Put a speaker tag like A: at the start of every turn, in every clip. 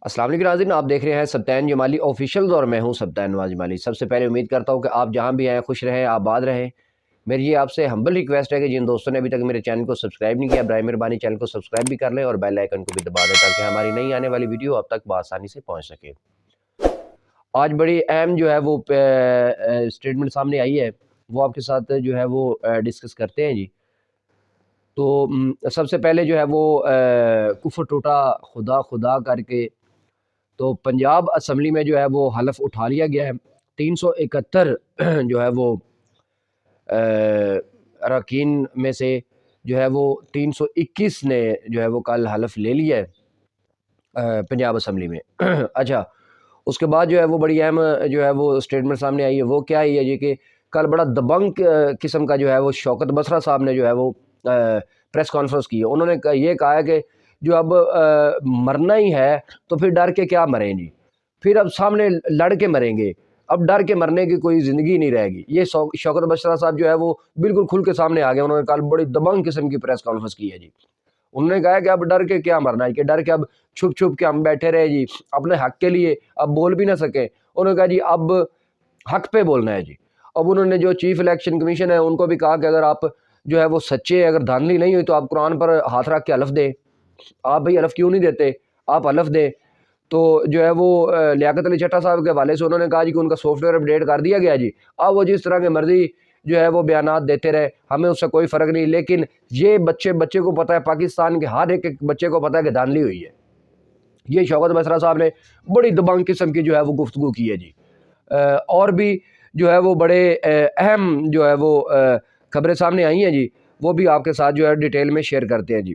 A: السلام علیکم ناظرین، آپ دیکھ رہے ہیں سبطین جمالی آفیشیل اور میں ہوں سبطین نواز جمالی۔ سب سے پہلے امید کرتا ہوں کہ آپ جہاں بھی ہیں خوش رہیں، آباد رہیں۔ میری یہ آپ سے ہمبل ریکویسٹ ہے کہ جن دوستوں نے ابھی تک میرے چینل کو سبسکرائب نہیں کیا، برائے مہربانی چینل کو سبسکرائب بھی کر لیں اور بیل آئیکن کو بھی دبا دیں تاکہ ہماری نئی آنے والی ویڈیو اب تک بآسانی سے پہنچ سکے۔ آج بڑی اہم جو ہے وہ اسٹیٹمنٹ سامنے آئی ہے، وہ آپ کے ساتھ جو ہے وہ ڈسکس کرتے ہیں جی۔ تو سب سے پہلے جو ہے وہ کفر ٹوٹا خدا خدا کر کے تو پنجاب اسمبلی میں جو ہے وہ حلف اٹھا لیا گیا ہے۔ 371 جو ہے وہ اراکین میں سے جو ہے وہ 321 نے جو ہے وہ کل حلف لے لیا ہے پنجاب اسمبلی میں۔ اچھا، اس کے بعد جو ہے وہ بڑی اہم جو ہے وہ اسٹیٹمنٹ سامنے آئی ہے، وہ کیا ہے جی کہ کل بڑا دبنگ قسم کا جو ہے وہ شوکت بسرا صاحب نے جو ہے وہ پریس کانفرنس کی ہے۔ انہوں نے یہ کہا ہے کہ جو اب مرنا ہی ہے تو پھر ڈر کے کیا مریں جی، پھر اب سامنے لڑ کے مریں گے، اب ڈر کے مرنے کی کوئی زندگی نہیں رہے گی۔ یہ شوکت بسرا صاحب جو ہے وہ بالکل کھل کے سامنے آ گئے۔ انہوں نے کل بڑی دبنگ قسم کی پریس کانفرنس کی ہے جی۔ انہوں نے کہا کہ اب ڈر کے کیا مرنا ہے، کہ ڈر کے اب چھپ چھپ کے ہم بیٹھے رہے جی اپنے حق کے لیے، اب بول بھی نہ سکے۔ انہوں نے کہا جی اب حق پہ بولنا ہے جی۔ اب انہوں نے جو چیف الیکشن کمیشن ہے ان کو بھی کہا کہ اگر آپ جو ہے وہ سچے، اگر دھاندلی نہیں ہوئی تو آپ قرآن پر ہاتھ رکھ کے حلف دیں۔ آپ بھائی حلف کیوں نہیں دیتے، آپ حلف دیں۔ تو جو ہے وہ لیاقت علی چٹھا صاحب کے حوالے سے انہوں نے کہا جی کہ ان کا سافٹ ویئر اپڈیٹ کر دیا گیا جی، اب وہ جس طرح کے مرضی جو ہے وہ بیانات دیتے رہے، ہمیں اس سے کوئی فرق نہیں۔ لیکن یہ بچے کو پتہ ہے، پاکستان کے ہر ایک بچے کو پتہ ہے کہ دھاندلی ہوئی ہے۔ یہ شوکت بسرا صاحب نے بڑی دبنگ قسم کی جو ہے وہ گفتگو کی ہے جی۔ اور بھی جو ہے وہ بڑے اہم جو ہے وہ خبریں سامنے آئی ہیں جی، وہ بھی آپ کے ساتھ جو ہے ڈیٹیل میں شیئر کرتے ہیں جی۔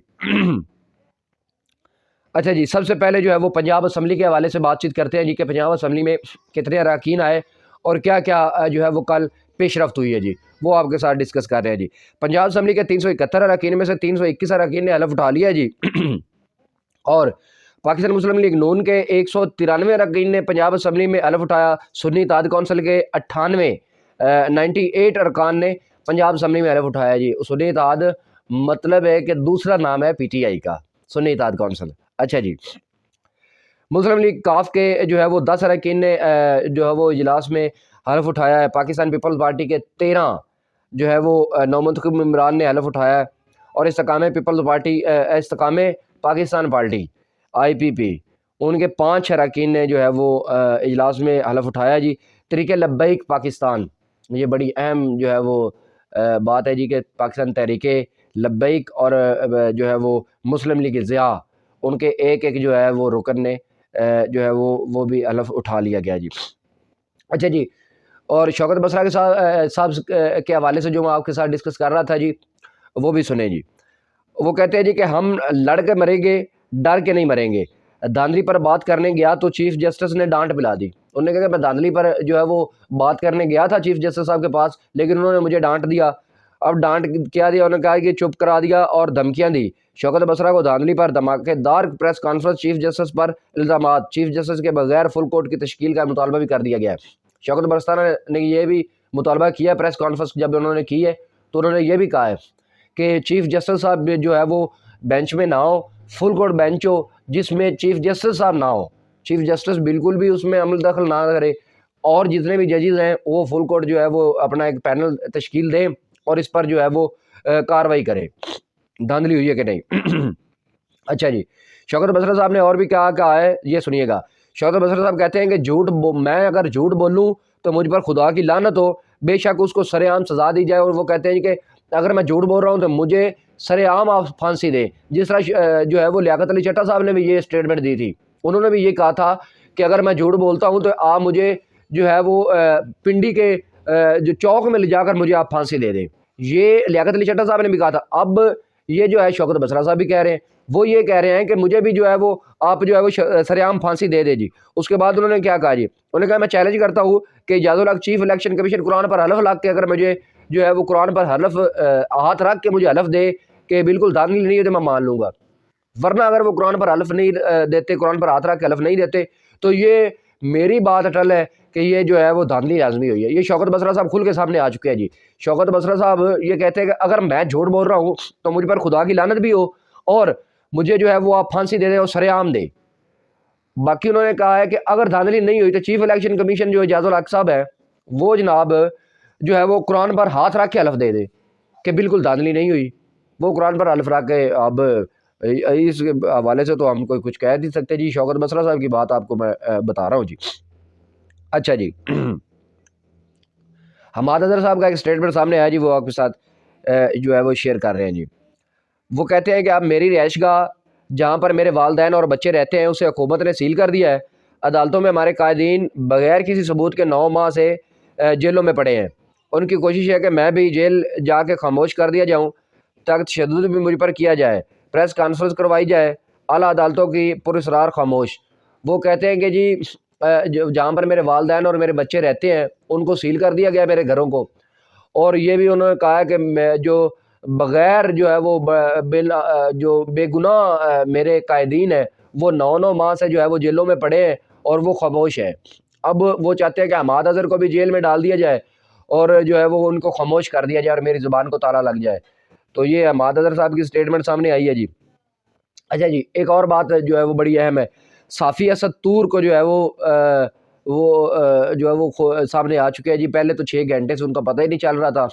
A: اچھا جی، سب سے پہلے جو ہے وہ پنجاب اسمبلی کے حوالے سے بات چیت کرتے ہیں جی کہ پنجاب اسمبلی میں کتنے اراکین آئے اور کیا کیا جو ہے وہ کل پیش رفت ہوئی ہے جی، وہ آپ کے ساتھ ڈسکس کر رہے ہیں جی۔ پنجاب اسمبلی کے 371 اراکین میں سے 321 اراکین نے حلف اٹھا لیا جی، اور پاکستان مسلم لیگ نون کے 193 اراکین نے پنجاب اسمبلی میں حلف اٹھایا۔ سنی اتحاد کونسل کے 98 ارکان نے پنجاب اسمبلی میں حلف اٹھایا جی۔ سنی اتحاد مطلب ہے کہ دوسرا نام ہے پی ٹی آئی کا، سنی اتحاد کونسل۔ اچھا جی، مسلم لیگ کاف کے جو ہے وہ 10 اراکین نے جو ہے وہ اجلاس میں حلف اٹھایا ہے۔ پاکستان پیپلز پارٹی کے 13 جو ہے وہ نومنتخب ممبران نے حلف اٹھایا ہے، اور استحکام پیپلز پارٹی استحکام پاکستان پارٹی IPP ان کے 5 اراکین نے جو ہے وہ اجلاس میں حلف اٹھایا جی۔ تحریک لبیک پاکستان، یہ بڑی اہم جو ہے وہ بات ہے جی کہ پاکستان تحریک لبیک اور جو ہے وہ مسلم لیگ ضیاء ان کے ایک جو ہے وہ رکن نے جو ہے وہ بھی حلف اٹھا لیا گیا جی۔ اچھا جی، اور شوکت بسرا کے ساتھ صاحب کے حوالے سے جو میں آپ کے ساتھ ڈسکس کر رہا تھا جی، وہ بھی سنیں جی۔ وہ کہتے ہیں جی کہ ہم لڑ کے مریں گے، ڈر کے نہیں مریں گے۔ دھاندلی پر بات کرنے گیا تو چیف جسٹس نے ڈانٹ پلا دی۔ انہوں نے کہا کہ میں دھاندلی پر جو ہے وہ بات کرنے گیا تھا چیف جسٹس صاحب کے پاس، لیکن انہوں نے مجھے ڈانٹ دیا۔ اب ڈانٹ کیا دیا، انہوں نے کہا کہ چپ کرا دیا اور دھمکیاں دی۔ شوکت بسرا کو دھاندلی پر دھماکے دار پریس کانفرنس، چیف جسٹس پر الزامات، چیف جسٹس کے بغیر فل کورٹ کی تشکیل کا مطالبہ بھی کر دیا گیا ہے۔ شوکت بسرا نے یہ بھی مطالبہ کیا پریس کانفرنس جب انہوں نے کی ہے تو انہوں نے یہ بھی کہا ہے کہ چیف جسٹس صاحب جو ہے وہ بینچ میں نہ ہو، فل کورٹ بینچ ہو جس میں چیف جسٹس صاحب نہ ہو، چیف جسٹس بالکل بھی اس میں عمل دخل نہ کرے، اور جتنے بھی ججز ہیں وہ فل کورٹ جو ہے وہ اپنا ایک پینل تشکیل دیں اور اس پر جو ہے وہ کارروائی کرے دھاندلی ہوئی ہے کہ نہیں۔ اچھا جی، شوکت بسرا صاحب نے اور بھی کہا ہے، یہ سنیے گا۔ شوکت بسرا صاحب کہتے ہیں کہ میں اگر جھوٹ بولوں تو مجھ پر خدا کی لعنت ہو، بے شک اس کو سر عام سزا دی جائے، اور وہ کہتے ہیں کہ اگر میں جھوٹ بول رہا ہوں تو مجھے سر عام آپ پھانسی دیں، جس طرح جو ہے وہ لیاقت علی چٹھا صاحب نے بھی یہ اسٹیٹمنٹ دی تھی۔ انہوں نے بھی یہ کہا تھا کہ اگر میں جھوٹ بولتا ہوں تو آپ مجھے جو ہے وہ پنڈی کے جو چوک میں لے جا کر مجھے آپ پھانسی دے دیں، یہ لیاقت علی چٹھا صاحب نے بھی کہا تھا۔ اب یہ جو ہے شوکت بسرا صاحب بھی کہہ رہے ہیں، وہ یہ کہہ رہے ہیں کہ مجھے بھی جو ہے وہ آپ جو ہے وہ سر عام پھانسی دے دے جی۔ اس کے بعد انہوں نے کیا کہا جی، انہوں نے کہا میں چیلنج کرتا ہوں کہ اجاز الحق چیف الیکشن کمیشن قرآن پر حلف لا کے اگر مجھے جو ہے وہ قرآن پر حلف ہاتھ رکھ کے مجھے حلف دے کہ بالکل دھاندلی نہیں ہے تو میں مان لوں گا، ورنہ اگر وہ قرآن پر حلف نہیں دیتے، قرآن پر ہاتھ رکھ کے حلف نہیں دیتے تو یہ میری بات اٹل ہے کہ یہ جو ہے وہ دھاندلی لازمی ہوئی ہے۔ یہ شوکت بسرا صاحب کھل کے سامنے آ چکے ہیں جی۔ شوکت بسرا صاحب یہ کہتے ہیں کہ اگر میں جھوٹ بول رہا ہوں تو مجھ پر خدا کی لعنت بھی ہو اور مجھے جو ہے وہ آپ پھانسی دے دیں اور سر عام دیں۔ باقی انہوں نے کہا ہے کہ اگر دھاندلی نہیں ہوئی تو چیف الیکشن کمیشن جو اعجاز الحق صاحب ہے وہ جناب جو ہے وہ قرآن پر ہاتھ رکھ کے حلف دے دے کہ بالکل دھاندلی نہیں ہوئی. وہ قرآن پر حلف رکھ کے اب اس حوالے سے تو ہم کوئی کچھ کہہ نہیں سکتے جی. شوکت بسرا صاحب کی بات آپ کو میں بتا رہا ہوں جی. اچھا جی حماد اظہر صاحب کا ایک اسٹیٹمنٹ سامنے آیا جی, وہ آپ کے ساتھ جو ہے وہ شیئر کر رہے ہیں جی. وہ کہتے ہیں کہ اب میری رہائش گاہ جہاں پر میرے والدین اور بچے رہتے ہیں اسے حکومت نے سیل کر دیا ہے. عدالتوں میں ہمارے قائدین بغیر کسی ثبوت کے 9 ماہ سے جیلوں میں پڑے ہیں. ان کی کوشش ہے کہ میں بھی جیل جا کے خاموش کر دیا جاؤں تاکہ تشدد بھی مجھ پر کیا جائے, پریس کانفرنس کروائی جائے, اعلیٰ عدالتوں کی پراسرار خاموش. وہ کہتے ہیں کہ جی جہاں پر میرے والدین اور میرے بچے رہتے ہیں ان کو سیل کر دیا گیا میرے گھروں کو, اور یہ بھی انہوں نے کہا ہے کہ میں جو بغیر جو ہے وہ جو بے گناہ میرے قائدین ہیں وہ 9 ماہ سے جو ہے وہ جیلوں میں پڑے ہیں اور وہ خاموش ہیں. اب وہ چاہتے ہیں کہ حماد اظہر کو بھی جیل میں ڈال دیا جائے اور جو ہے وہ ان کو خاموش کر دیا جائے اور میری زبان کو تالا لگ جائے. تو یہ حماد اظہر صاحب کی اسٹیٹمنٹ سامنے آئی ہے جی. اچھا جی ایک اور بات جو ہے وہ بڑی اہم ہے, صافی اسد طور کو جو ہے وہ سامنے آ چکے ہیں جی. پہلے تو 6 گھنٹے سے ان کا پتہ ہی نہیں چل رہا تھا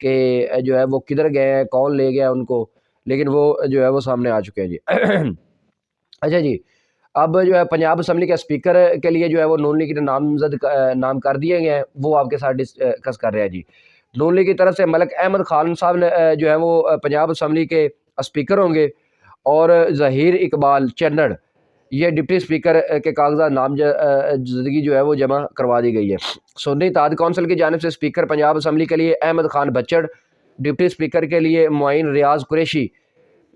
A: کہ جو ہے وہ کدھر گئے ہیں, کون لے گیا ان کو, لیکن وہ جو ہے وہ سامنے آ چکے ہیں جی. اچھا جی اب جو ہے پنجاب اسمبلی کے اسپیکر کے لیے جو ہے وہ نون لیگ کے نام کر دیے گئے ہیں, وہ آپ کے ساتھ ڈسکس کر رہے ہیں جی. نون لیگ کی طرف سے ملک احمد خان صاحب نے جو ہے وہ پنجاب اسمبلی کے اسپیکر ہوں گے, اور ظہیر اقبال چنڑ یہ ڈپٹی اسپیکر کے کاغذات نامزدگی جو ہے وہ جمع کروا دی گئی ہے. سنی اتحاد کونسل کی جانب سے اسپیکر پنجاب اسمبلی کے لیے احمد خان بچڑ, ڈپٹی اسپیکر کے لیے معین ریاض قریشی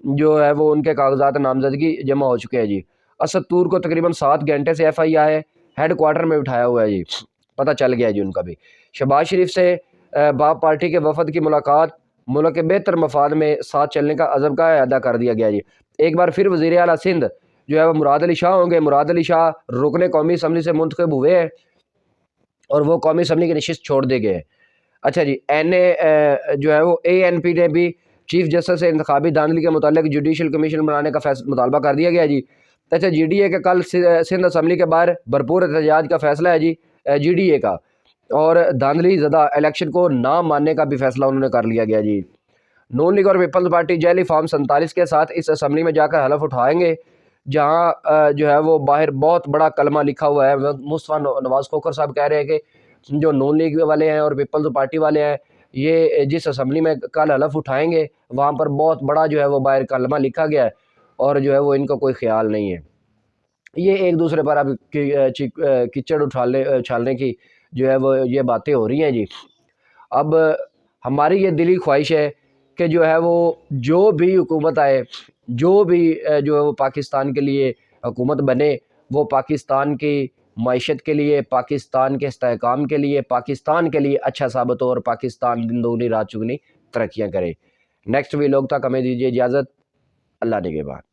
A: جو ہے وہ ان کے کاغذات نامزدگی جمع ہو چکے ہیں جی. اسد طور کو تقریباً 7 گھنٹے سے FIA ہیڈ کوارٹر میں بٹھایا ہوا ہے جی, پتہ چل گیا جی ان کا بھی. شہباز شریف سے باپ پارٹی کے وفد کی ملاقات, ملک کے بہتر مفاد میں ساتھ چلنے کا عزم کا اعادہ کر دیا گیا جی. ایک بار پھر وزیر اعلیٰ سندھ جو ہے وہ مراد علی شاہ ہوں گے. مراد علی شاہ رکن قومی اسمبلی سے منتخب ہوئے ہیں اور وہ قومی اسمبلی کی نشست چھوڑ دے گئے ہیں. اچھا جی جو ہے وہ ANP نے بھی چیف جسٹس سے انتخابی دھاندلی کے متعلق جوڈیشل کمیشن بنانے کا مطالبہ کر دیا گیا جی. اچھا GDA کے کل سندھ اسمبلی کے باہر بھرپور احتجاج کا فیصلہ ہے جی GDA کا, اور دھاندلی زدہ الیکشن کو نہ ماننے کا بھی فیصلہ انہوں نے کر لیا گیا جی. نون لیگ اور پیپلز پارٹی جیلی فارم 47 کے ساتھ اس اسمبلی میں جا کر حلف اٹھائیں گے, جہاں جو ہے وہ باہر بہت بڑا کلمہ لکھا ہوا ہے. مصطفیٰ نواز کھوکھر صاحب کہہ رہے ہیں کہ جو نون لیگ والے ہیں اور پیپلز پارٹی والے ہیں یہ جس اسمبلی میں کل حلف اٹھائیں گے وہاں پر بہت بڑا جو ہے وہ باہر کلمہ لکھا گیا ہے, اور جو ہے وہ ان کا کوئی خیال نہیں ہے. یہ ایک دوسرے پر اب کچڑ اچھالنے کی جو ہے وہ یہ باتیں ہو رہی ہیں جی. اب ہماری یہ دلی خواہش ہے کہ جو ہے وہ جو بھی حکومت آئے, جو بھی جو ہے وہ پاکستان کے لیے حکومت بنے, وہ پاکستان کی معیشت کے لیے, پاکستان کے استحکام کے لیے, پاکستان کے لیے اچھا ثابت ہو اور پاکستان دن دگنی رات چگنی ترقیاں کرے. نیکسٹ ویلوگ تک ہمیں دیجیے اجازت. اللہ نگہبان.